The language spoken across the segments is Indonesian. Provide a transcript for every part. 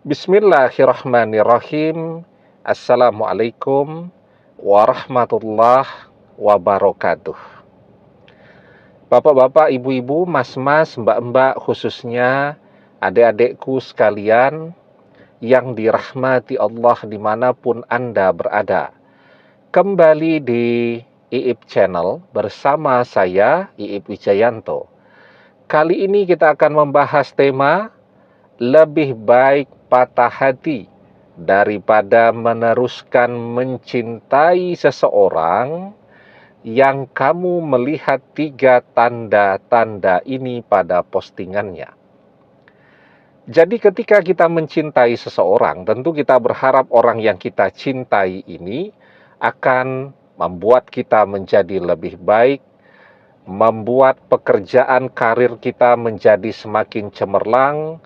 Bismillahirrahmanirrahim. Assalamualaikum warahmatullahi wabarakatuh. Bapak-bapak, ibu-ibu, mas-mas, mbak-mbak, khususnya adik-adikku sekalian yang dirahmati Allah dimanapun Anda berada. Kembali di IIP Channel bersama saya, IIP Wijayanto. Kali ini kita akan membahas tema lebih baik patah hati daripada meneruskan mencintai seseorang yang kamu melihat 3 tanda-tanda ini pada postingannya. Jadi ketika kita mencintai seseorang, tentu kita berharap orang yang kita cintai ini akan membuat kita menjadi lebih baik, membuat pekerjaan karir kita menjadi semakin cemerlang,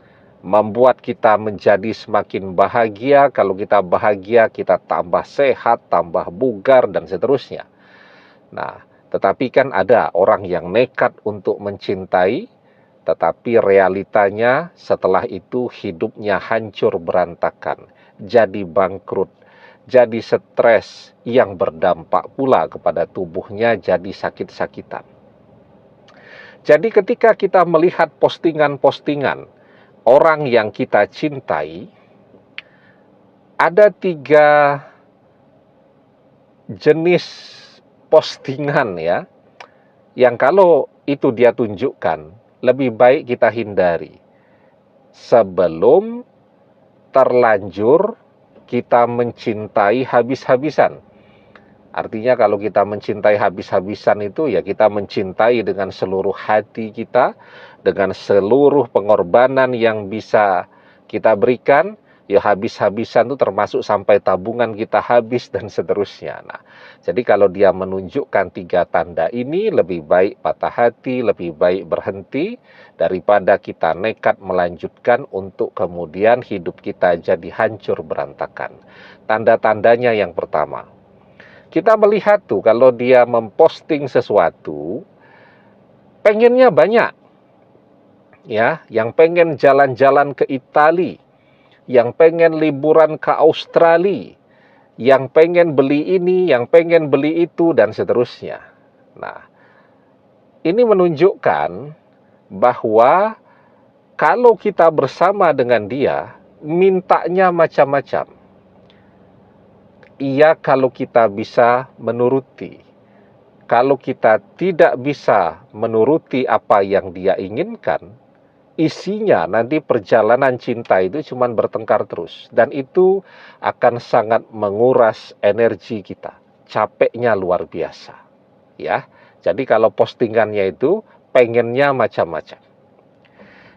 membuat kita menjadi semakin bahagia. Kalau kita bahagia, kita tambah sehat, tambah bugar, dan seterusnya. Nah, tetapi kan ada orang yang nekat untuk mencintai, tetapi realitanya setelah itu hidupnya hancur berantakan, jadi bangkrut, jadi stres yang berdampak pula kepada tubuhnya, jadi sakit-sakitan. Jadi ketika kita melihat postingan-postingan orang yang kita cintai, ada 3 jenis postingan ya, yang kalau itu dia tunjukkan, lebih baik kita hindari sebelum terlanjur kita mencintai habis-habisan. Artinya kalau kita mencintai habis-habisan itu ya kita mencintai dengan seluruh hati kita, dengan seluruh pengorbanan yang bisa kita berikan, ya habis-habisan itu termasuk sampai tabungan kita habis dan seterusnya. Nah, jadi kalau dia menunjukkan 3 tanda ini, lebih baik patah hati, lebih baik berhenti, daripada kita nekat melanjutkan untuk kemudian hidup kita jadi hancur berantakan. Tanda-tandanya yang pertama, kita melihat tuh kalau dia memposting sesuatu, pengennya banyak. Ya, yang pengen jalan-jalan ke Italia, yang pengen liburan ke Australia, yang pengen beli ini, yang pengen beli itu, dan seterusnya. Nah, ini menunjukkan bahwa kalau kita bersama dengan dia, mintanya macam-macam. Iya, kalau kita bisa menuruti. Kalau kita tidak bisa menuruti apa yang dia inginkan, isinya nanti perjalanan cinta itu cuma bertengkar terus. Dan itu akan sangat menguras energi kita. Capeknya luar biasa. Ya, jadi kalau postingannya itu pengennya macam-macam.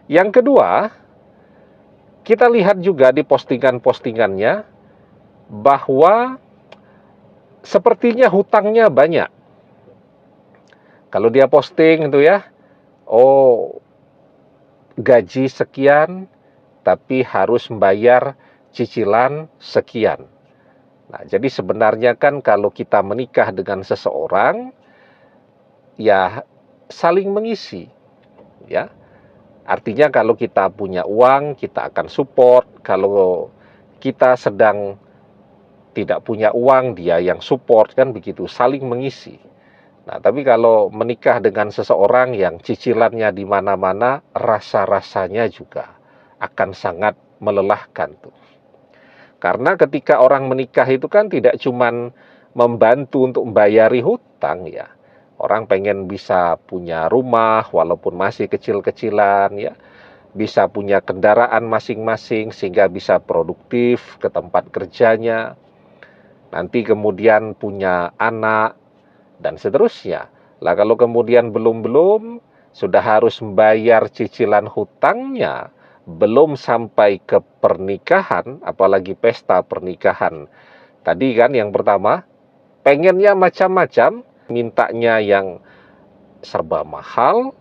Yang kedua, kita lihat juga di postingan-postingannya bahwa sepertinya hutangnya banyak. Kalau dia posting itu ya, oh gaji sekian, tapi harus membayar cicilan sekian. Nah, jadi sebenarnya kan kalau kita menikah dengan seseorang, ya saling mengisi, ya. Artinya kalau kita punya uang, kita akan support. Kalau kita sedang tidak punya uang, dia yang support, kan begitu, saling mengisi. Nah, tapi kalau menikah dengan seseorang yang cicilannya di mana-mana, rasa-rasanya juga akan sangat melelahkan tuh. Karena ketika orang menikah itu kan tidak cuman membantu untuk membayari hutang ya. Orang pengen bisa punya rumah walaupun masih kecil-kecilan ya. Bisa punya kendaraan masing-masing sehingga bisa produktif ke tempat kerjanya. Nanti kemudian punya anak dan seterusnya. Lah kalau kemudian belum sudah harus membayar cicilan hutangnya, belum sampai ke pernikahan, apalagi pesta pernikahan. Tadi kan yang pertama, pengennya macam-macam, mintanya yang serba mahal,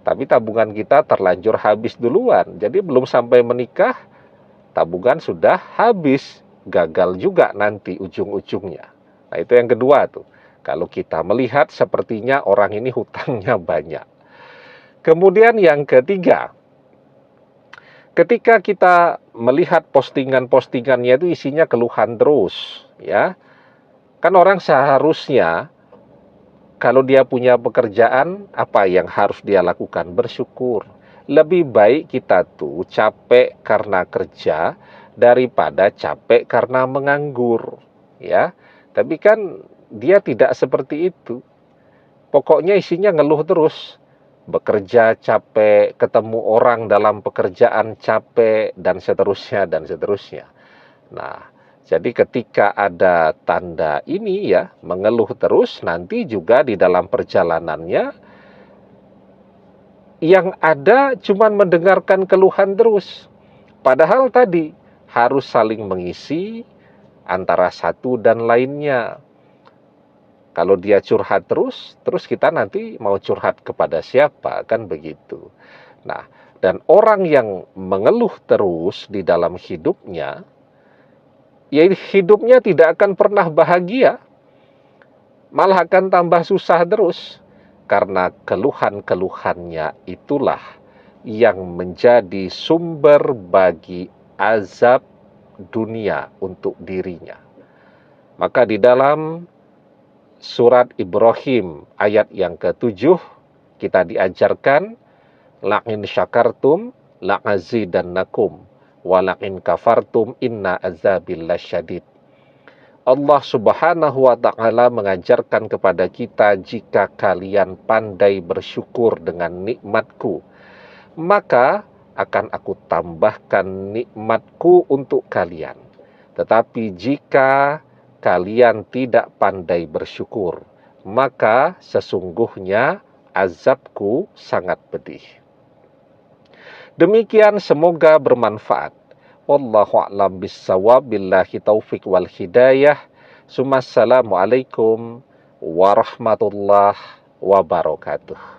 tapi tabungan kita terlanjur habis duluan. Jadi belum sampai menikah, tabungan sudah habis, gagal juga nanti ujung-ujungnya. Nah itu yang kedua tuh. Kalau kita melihat sepertinya orang ini hutangnya banyak. Kemudian yang ketiga, Ketika kita melihat postingan-postingannya itu isinya keluhan terus, ya. Kan orang seharusnya kalau dia punya pekerjaan, apa yang harus dia lakukan? Bersyukur. Lebih baik kita tuh capek karena kerja daripada capek karena menganggur, ya. Tapi kan dia tidak seperti itu. Pokoknya isinya ngeluh terus. Bekerja capek, ketemu orang dalam pekerjaan capek, dan seterusnya, dan seterusnya. Nah, jadi ketika ada tanda ini ya, mengeluh terus, nanti juga di dalam perjalanannya, yang ada cuman mendengarkan keluhan terus. Padahal tadi harus saling mengisi antara satu dan lainnya. Kalau dia curhat terus kita nanti mau curhat kepada siapa, kan begitu. Nah, dan orang yang mengeluh terus di dalam hidupnya, ya hidupnya tidak akan pernah bahagia, malah akan tambah susah terus. Karena keluhan-keluhannya itulah yang menjadi sumber bagi azab dunia untuk dirinya. Maka di dalam Surat Ibrahim ayat yang ke-7 kita diajarkan la'in syakartum la'azidannakum wa la'in kafartum inna azabil lasyadid. Allah Subhanahu wa taala mengajarkan kepada kita, jika kalian pandai bersyukur dengan nikmatku, maka akan aku tambahkan nikmatku untuk kalian. Tetapi jika kalian tidak pandai bersyukur, maka sesungguhnya azabku sangat pedih. Demikian, semoga bermanfaat. Wallahu a'lam bissawab, billahi taufik wal hidayah. Assalamualaikum warahmatullahi wabarakatuh.